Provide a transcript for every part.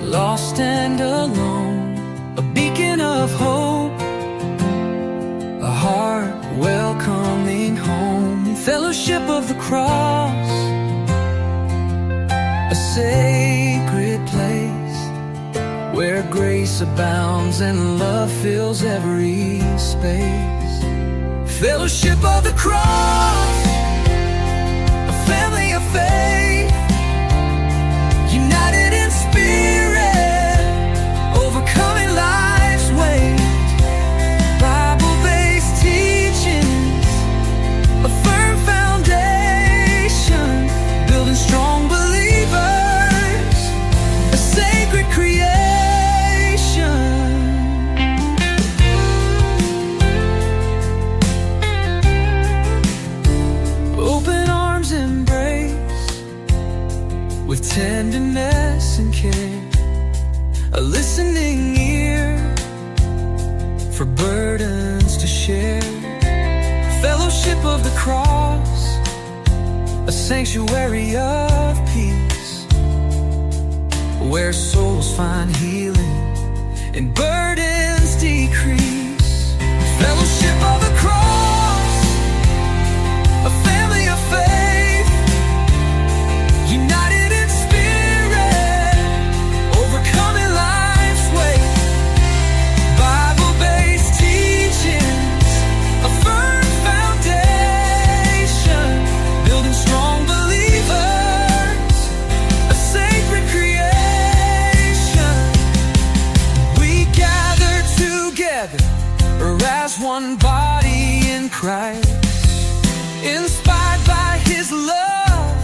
lost and alone, a beacon of hope, a heart welcoming home, fellowship of the cross, a sacred place where grace abounds and love fills every space. Fellowship of the cross, a family of faith, united in spirit, overcoming life's weight. Bible-based teachings, a firm foundation, building strong believers, a sacred creation. Open arms embrace with tenderness and care, a listening ear for burdens to share. Fellowship of the cross, a sanctuary of peace, where souls find healing and burdens decrease. Fellowship of the cross, a family of faith, united in spirit, overcoming life's weight. Bible-based teachings, a firm foundation, building strong believers, a sacred creation. We gather together as one body in Christ, inspired by His love,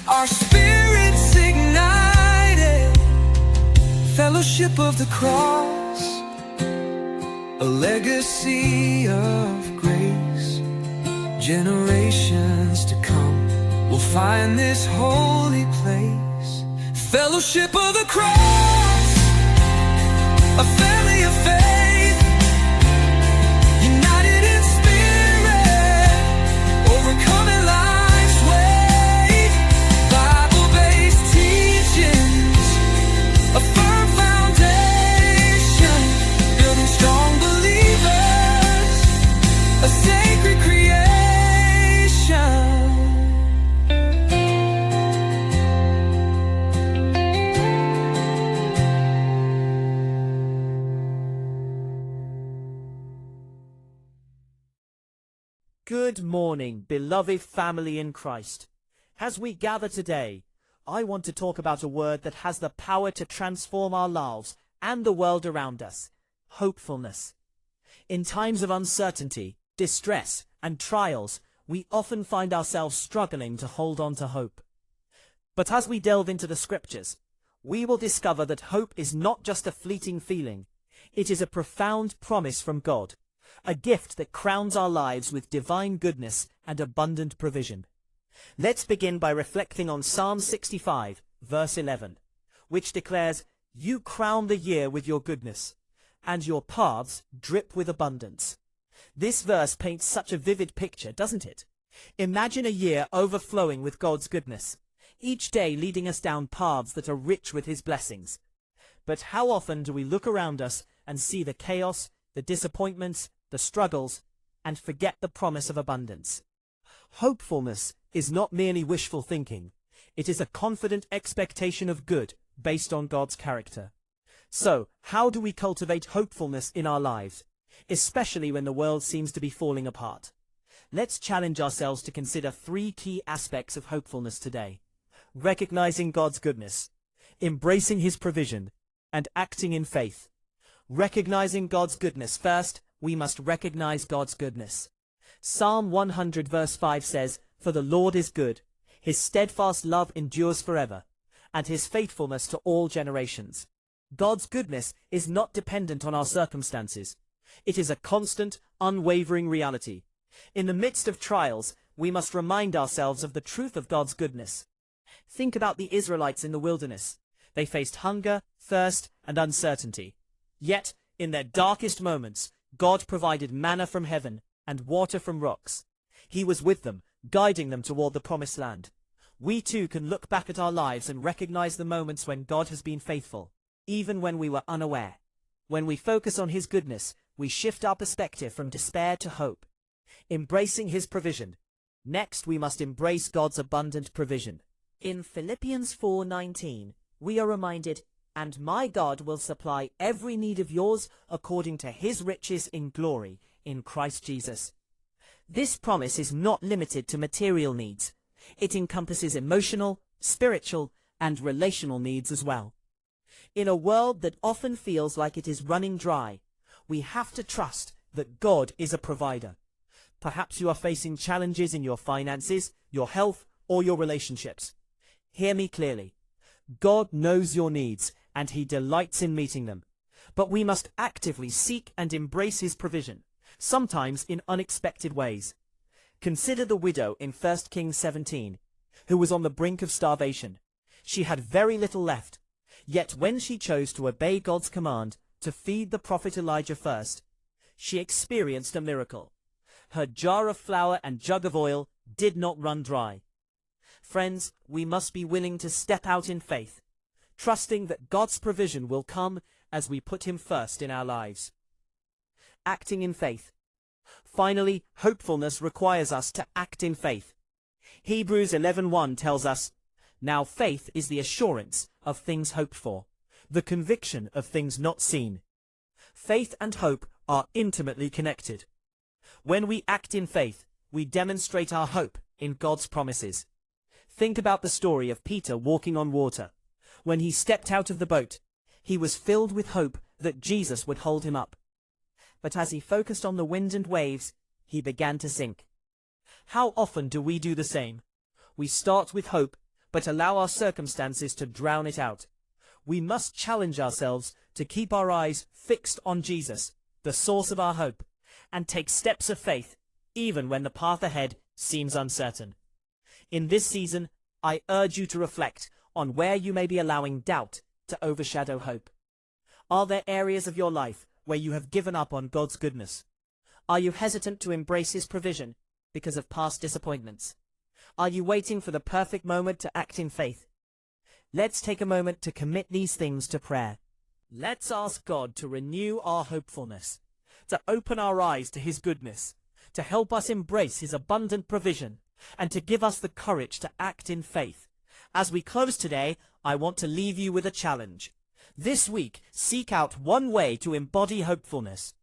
our spirits ignited. Fellowship of the cross, a legacy of grace. Generations to come will find this holy place. Fellowship of the cross, a family of faith, united in spirit, overcoming life's weight. Bible-based teachings, a firm foundation, building strong believers, a sacred creation. Good morning, beloved family in Christ. As we gather today, I want to talk about a word that has the power to transform our lives and the world around us: hopefulness. In times of uncertainty, distress, and trials, we often find ourselves struggling to hold on to hope. But as we delve into the scriptures, we will discover that hope is not just a fleeting feeling. It is a profound promise from God, a gift that crowns our lives with divine goodness and abundant provision. Let's begin by reflecting on Psalm 65, verse 11, which declares, "You crown the year with your goodness, and your paths drip with abundance." This verse paints such a vivid picture, doesn't it? Imagine a year overflowing with God's goodness, each day leading us down paths that are rich with His blessings. But how often do we look around us and see the chaos, the disappointments, the struggles, and forget the promise of abundance? Hopefulness is not merely wishful thinking. It is a confident expectation of good based on God's character. So, how do we cultivate hopefulness in our lives, especially when the world seems to be falling apart? Let's challenge ourselves to consider 3 key aspects of hopefulness today: recognizing God's goodness, embracing His provision, and acting in faith. Recognizing God's goodness. First, we must recognize God's goodness. Psalm 100 verse 5 says, "For the Lord is good, His steadfast love endures forever, and His faithfulness to all generations." God's goodness is not dependent on our circumstances. It is a constant, unwavering reality. In the midst of trials, we must remind ourselves of the truth of God's goodness. Think about the Israelites in the wilderness. They faced hunger, thirst, and uncertainty. Yet, in their darkest moments, God provided manna from heaven and water from rocks. He was with them, guiding them toward the promised land. We too can look back at our lives and recognize the moments when God has been faithful. even when we were unaware. When we focus on His goodness, we shift our perspective from despair to hope, embracing His provision. Next, we must embrace God's abundant provision. In Philippians 4:19, we are reminded, "And my God will supply every need of yours according to His riches in glory in Christ Jesus." This promise is not limited to material needs. It encompasses emotional, spiritual, and relational needs as well. In a world that often feels like it is running dry, we have to trust that God is a provider. Perhaps you are facing challenges in your finances, your health, or your relationships. Hear me clearly. God knows your needs, and He delights in meeting them. But we must actively seek and embrace His provision, sometimes in unexpected ways. Consider the widow in 1 Kings 17, who was on the brink of starvation. She had very little left, yet when she chose to obey God's command to feed the prophet Elijah first, she experienced a miracle. Her jar of flour and jug of oil did not run dry. Friends, we must be willing to step out in faith, trusting that God's provision will come as we put Him first in our lives. Acting in faith. Finally, hopefulness requires us to act in faith. Hebrews 11:1 tells us, "Now faith is the assurance of things hoped for, the conviction of things not seen." Faith and hope are intimately connected. When we act in faith, we demonstrate our hope in God's promises. Think about the story of Peter walking on water. When he stepped out of the boat, he was filled with hope that Jesus would hold him up. But as he focused on the wind and waves, he began to sink. How often do we do the same? We start with hope, but allow our circumstances to drown it out. We must challenge ourselves to keep our eyes fixed on Jesus, the source of our hope, and take steps of faith, even when the path ahead seems uncertain. In this season, I urge you to reflect on where you may be allowing doubt to overshadow hope. Are there areas of your life where you have given up on God's goodness? Are you hesitant to embrace His provision because of past disappointments? Are you waiting for the perfect moment to act in faith? Let's take a moment to commit these things to prayer. Let's ask God to renew our hopefulness, to open our eyes to His goodness, to help us embrace His abundant provision, and to give us the courage to act in faith. As we close today, I want to leave you with a challenge. This week, seek out one way to embody hopefulness.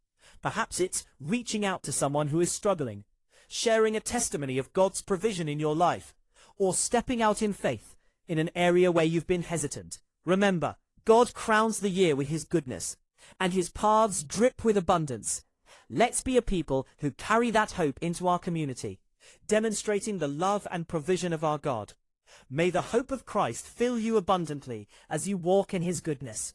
Perhaps it's reaching out to someone who is struggling, sharing a testimony of God's provision in your life, or stepping out in faith in an area where you've been hesitant. Remember, God crowns the year with His goodness, and His paths drip with abundance. Let's be a people who carry that hope into our community, demonstrating the love and provision of our God. May the hope of Christ fill you abundantly as you walk in His goodness.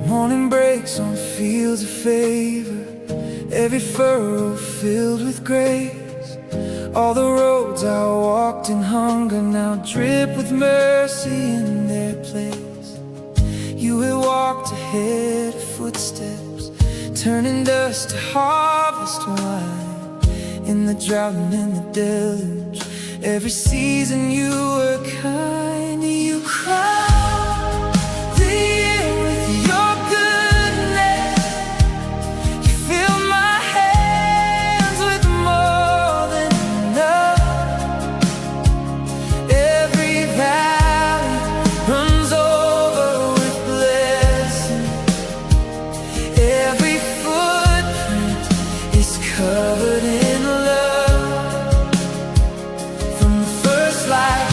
Morning breaks on fields of favor, every furrow filled with grace. All the roads I walked in hunger now drip with mercy in their place. You had walked ahead of footsteps, turning dust to harvest wine. In the drought and in the deluge, every season you were kind. You crowned the year with your goodness. You filled my hands with more than enough. Every valley runs over with blessing. Every footprint is covered in love. From the first light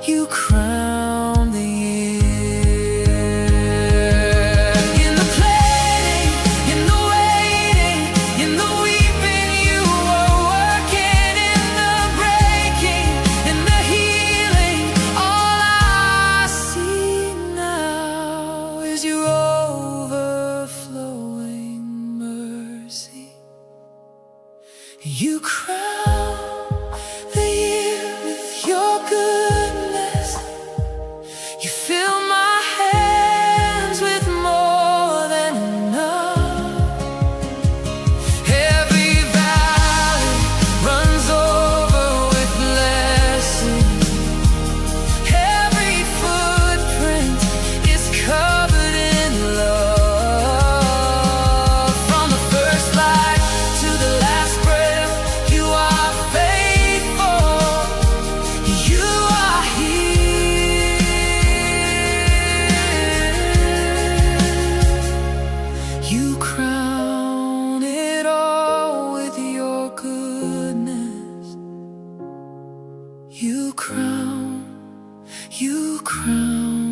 You crown the year. In the planting, in the waiting, in the weeping, you are working. In the breaking, in the healing, all I see now is your overflowing mercy. You crown the year with your goodness. You fill my hands with more than enough. Every valley runs over with blessing. Every footprint is covered in love. From the first light to the last breath, you are faithful. You are here. You crown it all with your goodness. You crown, you crown.